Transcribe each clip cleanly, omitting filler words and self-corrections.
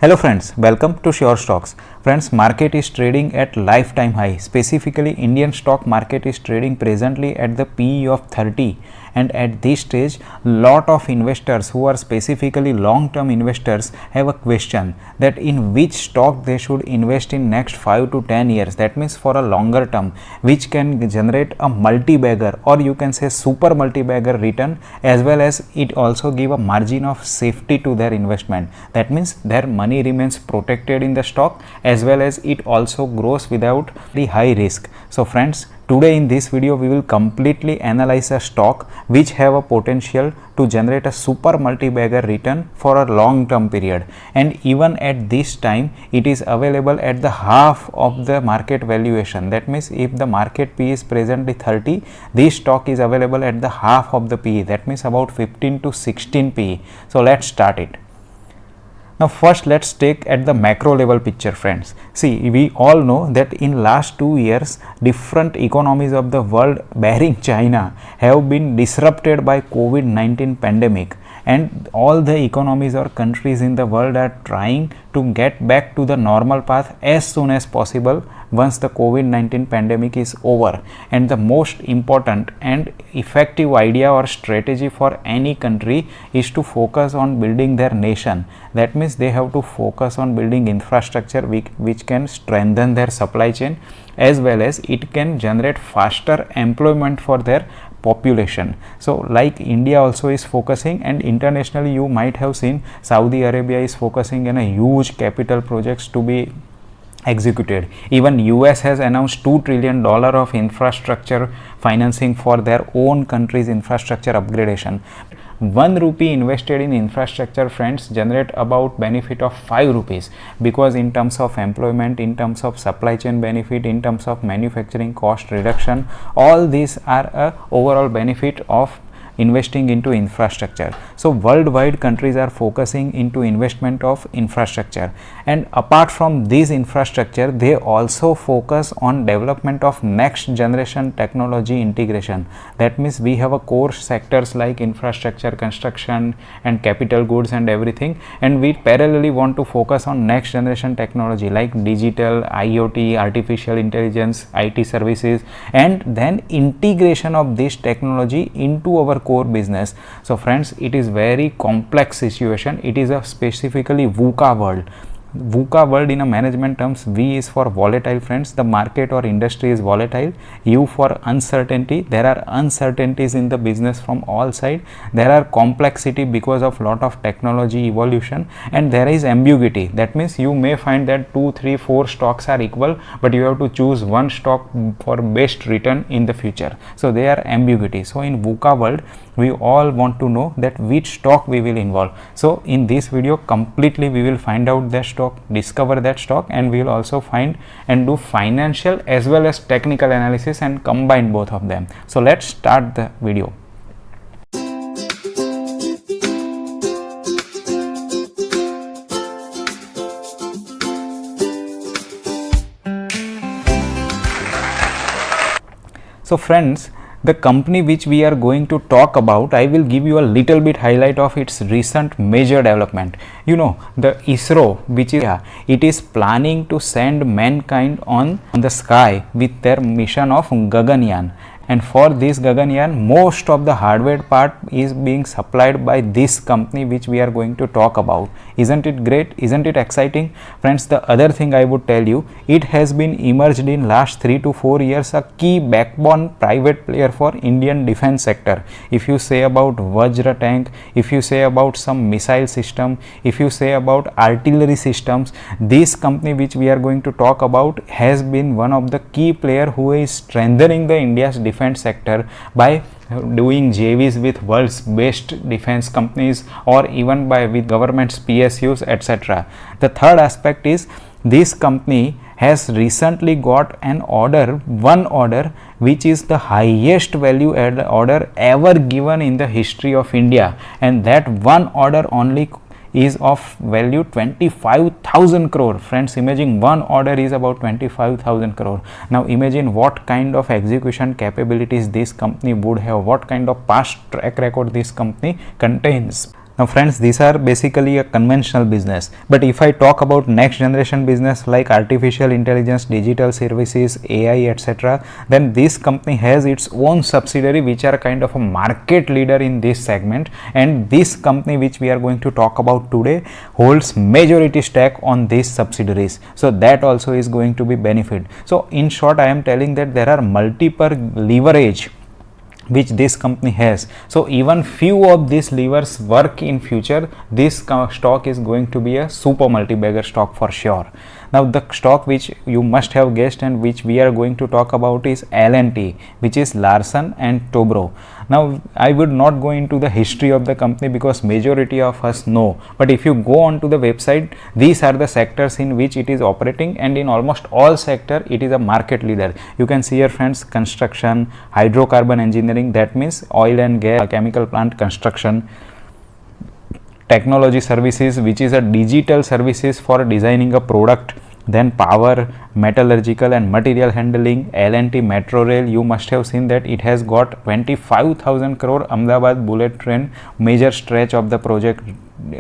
Hello friends, welcome to Sure Stocks. Friends, market is trading at lifetime high. Specifically, Indian stock market is trading presently at the PE of 30, and at this stage, lot of investors who are specifically long-term investors have a question that in which stock they should invest in next 5 to 10 years. That means for a longer term, which can generate a multi-bagger or you can say super multi-bagger return, as well as it also give a margin of safety to their investment. That means their money remains protected in the stock, as well as it also grows without the high risk. So friends, today in this video we will completely analyze a stock which have a potential to generate a super multi-bagger return for a long term period, and even at this time it is available at the half of the market valuation. That means if the market PE is presently 30, this stock is available at the half of the PE, that means about 15 to 16 PE. So let's start it. Now first let's take at the macro level picture, friends. See, we all know that in last 2 years different economies of the world barring China have been disrupted by COVID-19 pandemic, and all the economies or countries in the world are trying to get back to the normal path as soon as possible once the COVID-19 pandemic is over. And the most important and effective idea or strategy for any country is to focus on building their nation. That means they have to focus on building infrastructure which can strengthen their supply chain, as well as it can generate faster employment for their population. So like India also is focusing, and internationally you might have seen Saudi Arabia is focusing on a huge capital projects to be executed. Even US has announced $2 trillion of infrastructure financing for their own country's infrastructure upgradation. 1 rupee invested in infrastructure, friends, generate about benefit of 5 rupees, because in terms of employment, in terms of supply chain benefit, in terms of manufacturing cost reduction, all these are a overall benefit of investing into infrastructure. So worldwide countries are focusing into investment of infrastructure, and apart from this infrastructure they also focus on development of next generation technology integration. That means we have a core sectors like infrastructure, construction and capital goods and everything, and we parallelly want to focus on next generation technology like digital, IoT, artificial intelligence, IT services, and then integration of this technology into our core business. So friends, it is very complex situation. It is a specifically VUCA world. VUCA world in a management terms, V is for volatile, friends. The market or industry is volatile. U for uncertainty. There are uncertainties in the business from all sides. There are complexity because of lot of technology evolution, and there is ambiguity. That means you may find that 2, 3, 4 stocks are equal, but you have to choose one stock for best return in the future. So they are ambiguity. So in VUCA world we all want to know that which stock we will involve. So in this video completely we will find out that stock, discover that stock, and we will also find and do financial as well as technical analysis and combine both of them. So let's start the video. So friends, the company which we are going to talk about, I will give you a little bit highlight of its recent major development. You know, the ISRO, which is it is planning to send mankind on the sky with their mission of Gaganyaan. And for this Gaganyaan, most of the hardware part is being supplied by this company which we are going to talk about. Isn't it great? Isn't it exciting? Friends, the other thing I would tell you, it has been emerged in last 3 to 4 years a key backbone private player for Indian defense sector. If you say about Vajra tank, if you say about some missile system, if you say about artillery systems, this company which we are going to talk about has been one of the key player who is strengthening the India's defense sector by doing JVs with world's best defense companies, or even by with government's PSUs, etc. The third aspect is this company has recently got an order, one order, which is the highest value added order ever given in the history of India, and that one order only is of value 25,000 crore. Friends, imagine one order is about 25,000 crore. Now imagine what kind of execution capabilities this company would have, what kind of past track record this company contains. Now friends, these are basically a conventional business, but if I talk about next generation business like artificial intelligence, digital services, AI, etc., then this company has its own subsidiary which are kind of a market leader in this segment, and this company which we are going to talk about today holds majority stake on these subsidiaries, so that also is going to be benefit. So in short, I am telling that there are multiple leverage which this company has. So even few of these levers work in future, this stock is going to be a super multi-bagger stock for sure. Now the stock which you must have guessed and which we are going to talk about is L&T, which is Larsen and Toubro. Now I would not go into the history of the company because majority of us know, but if you go on to the website, these are the sectors in which it is operating, and in almost all sector it is a market leader. You can see here friends, construction, hydrocarbon engineering, that means oil and gas, chemical plant construction, technology services, which is a digital services for designing a product, then power, metallurgical and material handling, L&T Metro Rail. You must have seen that it has got 25,000 crore Ahmedabad bullet train major stretch of the project.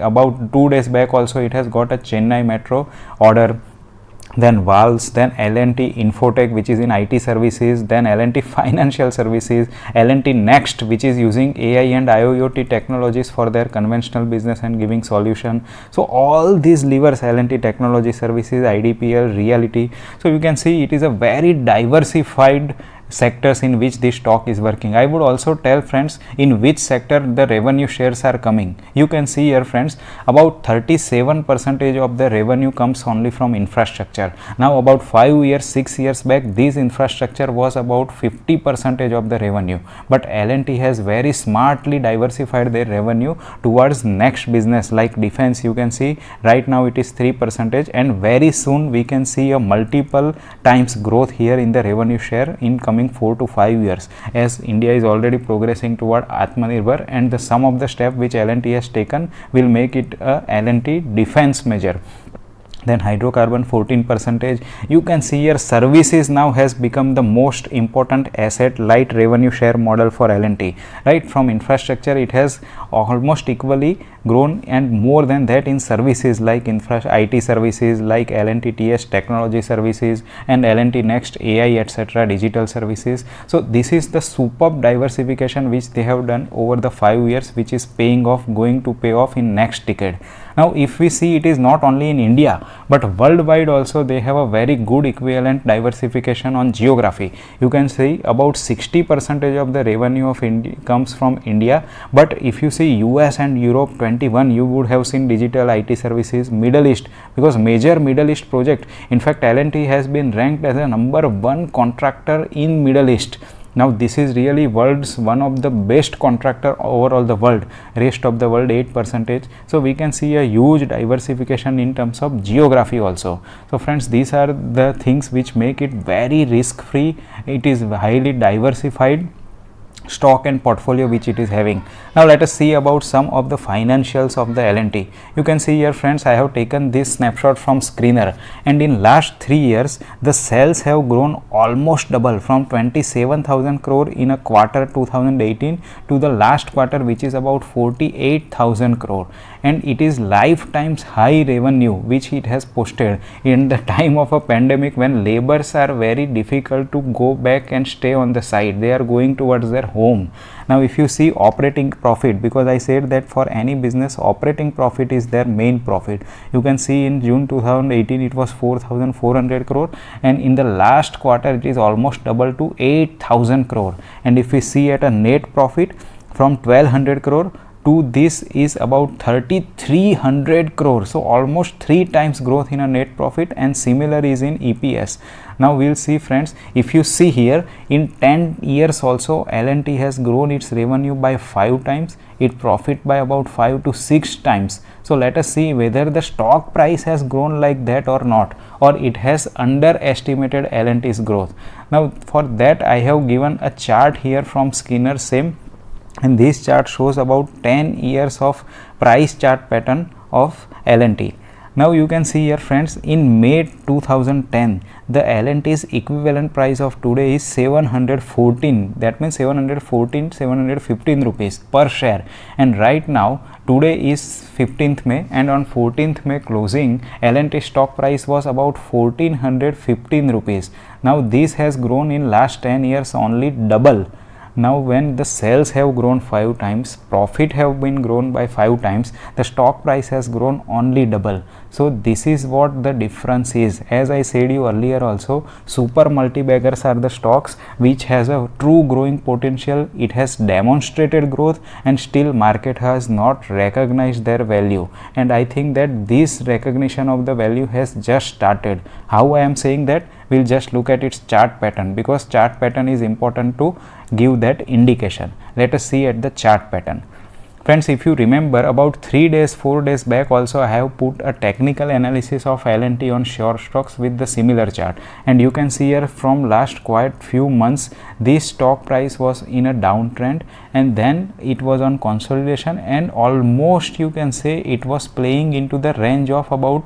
About 2 days back also it has got a Chennai metro order. Then Valves, then L&T Infotech, which is in IT services, then L&T Financial Services, L&T Next, which is using AI and IoT technologies for their conventional business and giving solution. So all these levers, L&T Technology Services, IDPL, Reality. So you can see it is a very diversified sectors in which this stock is working. I would also tell friends in which sector the revenue shares are coming. You can see here friends, about 37% of the revenue comes only from infrastructure. Now about 5 years, 6 years back, this infrastructure was about 50% of the revenue, but L&T has very smartly diversified their revenue towards next business like defense. You can see right now it is 3%, and very soon we can see a multiple times growth here in the revenue share in coming 4 to 5 years, as India is already progressing toward Atmanirbhar, and the sum of the step which L&T has taken will make it a L&T defense major. Then hydrocarbon 14%. You can see here services now has become the most important asset light revenue share model for L&T. Right, from infrastructure it has almost equally grown, and more than that in services like IT services like L&T TS Technology Services and L&T Next AI etc. digital services. So this is the superb diversification which they have done over the 5 years, which is paying off, going to pay off in next decade. Now if we see, it is not only in India but worldwide also they have a very good equivalent diversification on geography. You can see about 60% of the revenue of India comes from India, but if you see US and Europe 21, you would have seen digital IT services. Middle East, because major Middle East project, in fact L&T has been ranked as a #1 contractor in Middle East. Now this is really world's one of the best contractor overall the world, rest of the world 8%. So we can see a huge diversification in terms of geography also. So friends, these are the things which make it very risk free. It is highly diversified stock and portfolio which it is having. Now let us see about some of the financials of the L&T. You can see here friends, I have taken this snapshot from Screener, and in last 3 years the sales have grown almost double from 27,000 crore in a quarter 2018 to the last quarter which is about 48,000 crore, and it is lifetime's high revenue which it has posted in the time of a pandemic when labors are very difficult to go back and stay on the site. They are going towards their home. Now if you see operating profit, because I said that for any business operating profit is their main profit, you can see in June 2018 it was 4,400 crore, and in the last quarter it is almost double to 8,000 crore. And if we see at a net profit from 1,200 crore to this is about 3,300 crore, so almost 3 times growth in a net profit, and similar is in EPS. Now we'll see friends, if you see here in 10 years also L&T has grown its revenue by 5 times, its profit by about 5 to 6 times. So let us see whether the stock price has grown like that or not, or it has underestimated L&T's growth. Now for that I have given a chart here from Skinner same, and this chart shows about 10 years of price chart pattern of L&T. Now you can see here friends, in May 2010 the L&T's equivalent price of today is 714, that means 715 rupees per share, and right now today is 15th May and on 14th May closing L&T stock price was about 1415 rupees. Now this has grown in last 10 years only double. Now when the sales have grown 5 times, profit have been grown by 5 times, the stock price has grown only double. So this is what the difference is. As I said you earlier also, super multi-baggers are the stocks which has a true growing potential. It has demonstrated growth and still market has not recognized their value, and I think that this recognition of the value has just started. How I am saying that? We'll just look at its chart pattern, because chart pattern is important to give that indication. Let us see at the chart pattern. Friends, if you remember, about 3 days 4 days back also I have put a technical analysis of L&T on Sure Stocks with the similar chart, and you can see here from last quite few months this stock price was in a downtrend, and then it was on consolidation, and almost you can say it was playing into the range of about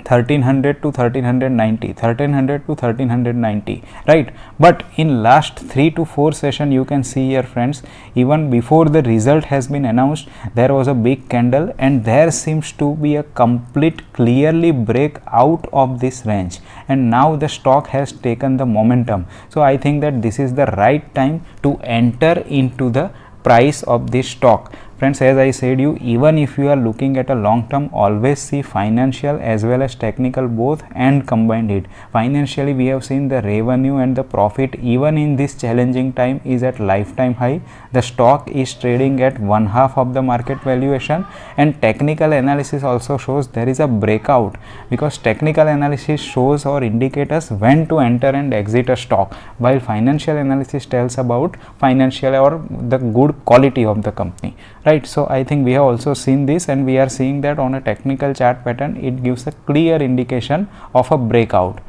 1300 to 1390, 1300 to 1390, right? But in last 3 to 4 session you can see here friends, even before the result has been announced there was a big candle, and there seems to be a complete clearly break out of this range, and now the stock has taken the momentum. So I think that this is the right time to enter into the price of this stock. Friends, as I said you, even if you are looking at a long term, always see financial as well as technical both and combine it. Financially we have seen the revenue and the profit even in this challenging time is at lifetime high. The stock is trading at 1/2 of the market valuation, and technical analysis also shows there is a breakout, because technical analysis shows or indicate us when to enter and exit a stock, while financial analysis tells about financial or the good quality of the company, right? So I think we have also seen this, and we are seeing that on a technical chart pattern it gives a clear indication of a breakout,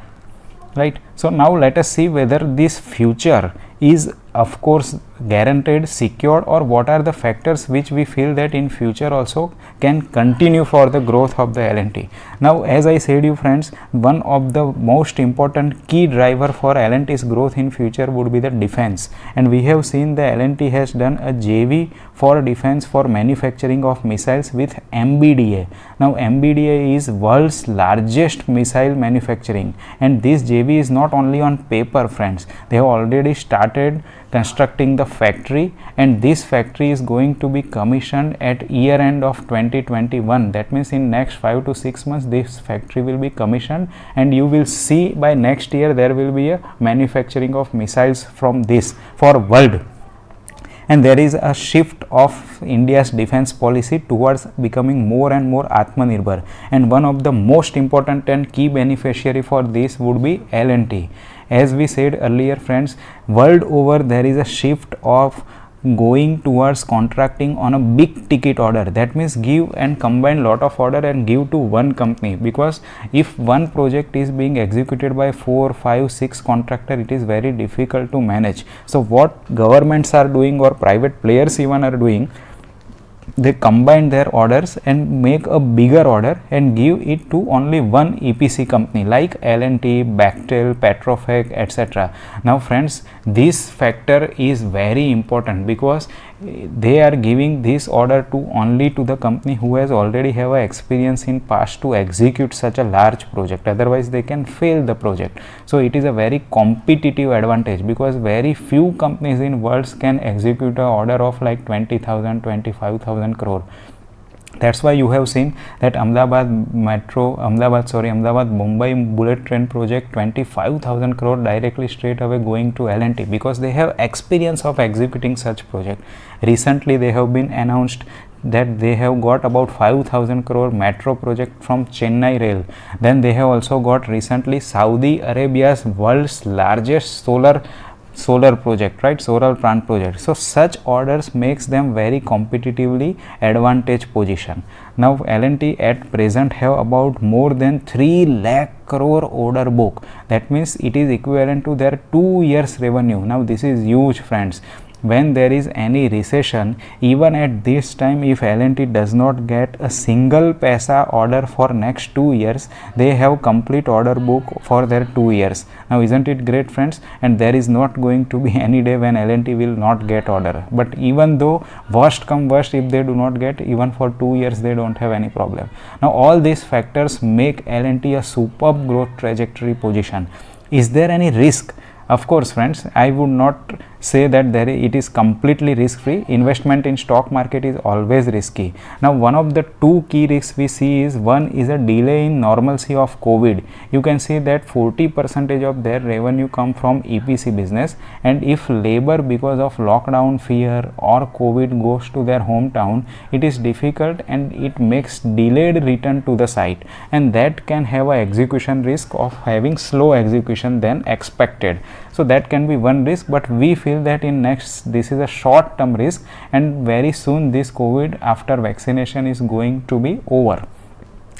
right? So now let us see whether this future is of course guaranteed, secured, or what are the factors which we feel that in future also can continue for the growth of the L&T. Now as I said you friends, one of the most important key driver for L&T's growth in future would be the defense, and we have seen the L&T has done a JV for defense for manufacturing of missiles with MBDA. Now MBDA is world's largest missile manufacturing, and this JV is not only on paper friends, they have already started constructing the factory, and this factory is going to be commissioned at year end of 2021. That means in next 5 to 6 months this factory will be commissioned, and you will see by next year there will be a manufacturing of missiles from this for world. And there is a shift of India's defense policy towards becoming more and more Atmanirbhar, and one of the most important and key beneficiary for this would be L&T. As we said earlier friends, world over there is a shift of going towards contracting on a big ticket order. That means give and combine lot of order and give to one company, because if one project is being executed by 4, 5, 6 contractor, it is very difficult to manage. So what governments are doing or private players even are doing, they combine their orders and make a bigger order and give it to only one EPC company like L&T, Bechtel, Petrofech, etc. Now friends, this factor is very important, because they are giving this order to only to the company who has already have a experience in past to execute such a large project, otherwise they can fail the project. So it is a very competitive advantage, because very few companies in world can execute a order of like 20,000, 25,000 crore. That's why you have seen that Ahmedabad Mumbai bullet train project 25,000 crore directly straight away going to L&T, because they have experience of executing such project. Recently they have been announced that they have got about 5,000 crore metro project from Chennai Rail. Then they have also got recently Saudi Arabia's world's largest solar project, right? Solar plant project. So such orders makes them very competitively advantage position. Now L&T at present have about more than 3 lakh crore order book. That means it is equivalent to their 2 years revenue. Now this is huge friends. when there is any recession, even at this time, if L&T does not get a single paisa order for next 2 years, they have complete order book for their 2 years. Now isn't it great, friends? And there is not going to be any day when L&T will not get order. But even though worst come worst, if they do not get, even for 2 years they don't have any problem. Now all these factors make L&T a superb growth trajectory position. Is there any risk? Of course, friends, I would not say that it is completely risk free. Investment in stock market is always risky. Now one of the two key risks we see is, one is a delay in normalcy of COVID. You can see that 40% of their revenue come from EPC business, and if labor because of lockdown fear or COVID goes to their hometown, it is difficult and it makes delayed return to the site, and that can have a execution risk of having slow execution than expected. So that can be one risk, but we feel that this is a short term risk, and very soon this COVID after vaccination is going to be over.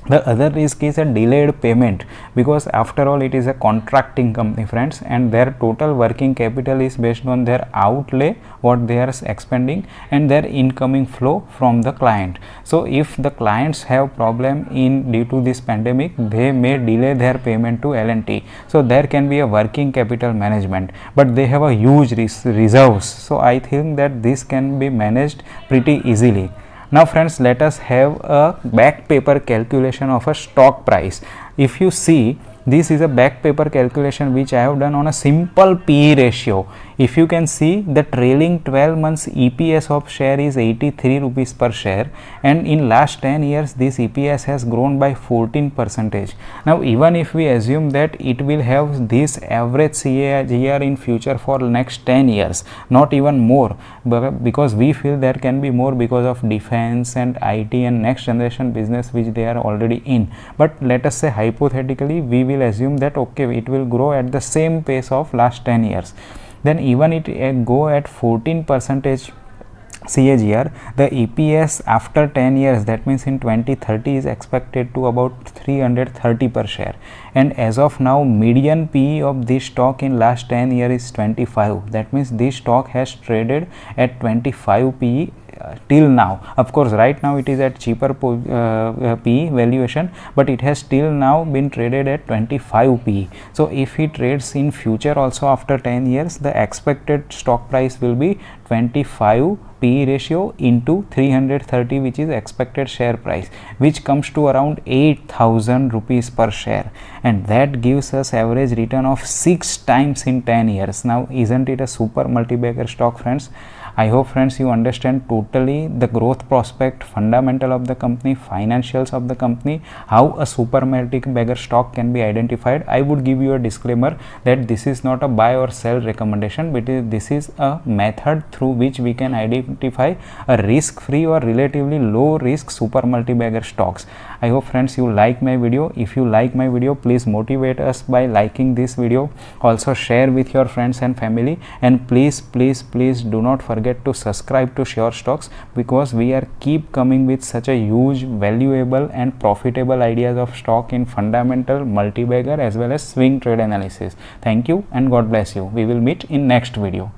The other risk is a delayed payment, because after all it is a contracting company, friends, and their total working capital is based on their outlay, what they are expending, and their incoming flow from the client. So if the clients have problem due to this pandemic, they may delay their payment to L&T. So there can be a working capital management, but they have a huge reserves. So I think that this can be managed pretty easily. Now friends, let us have a back paper calculation of a stock price. If you see, this is a back paper calculation which I have done on a simple PE ratio. If you can see, the trailing 12 months EPS of share is 83 rupees per share, and in last 10 years this EPS has grown by 14%. Now even if we assume that it will have this average CAGR in future for next 10 years, not even more, because we feel there can be more because of defense and IT and next generation business which they are already in. But let us say hypothetically we will assume that okay, it will grow at the same pace of last 10 years. Then even it go at 14% CAGR, the EPS after 10 years, that means in 2030, is expected to about 330 per share. And as of now, median PE of this stock in last 10 years is 25. That means this stock has traded at 25 PE till now. Of course, right now it is at cheaper PE valuation, but it has till now been traded at 25 PE. So if it trades in future also after 10 years, the expected stock price will be 25 PE ratio into 330, which is expected share price, which comes to around 8,000 rupees per share, and that gives us average return of 6 times in 10 years. Now isn't it a super multi-bagger stock, friends? I hope, friends, you understand totally the growth prospect, fundamental of the company, financials of the company, how a super multi-bagger stock can be identified. I would give you a disclaimer that this is not a buy or sell recommendation, but this is a method through which we can identify a risk-free or relatively low-risk super multi-bagger stocks. I hope, friends, you like my video. If you like my video, please motivate us by liking this video. Also share with your friends and family, and please do not forget to subscribe to Sure Stocks, because we are keep coming with such a huge, valuable and profitable ideas of stock in fundamental, multi-bagger as well as swing trade analysis. Thank you and God bless you. We will meet in next video.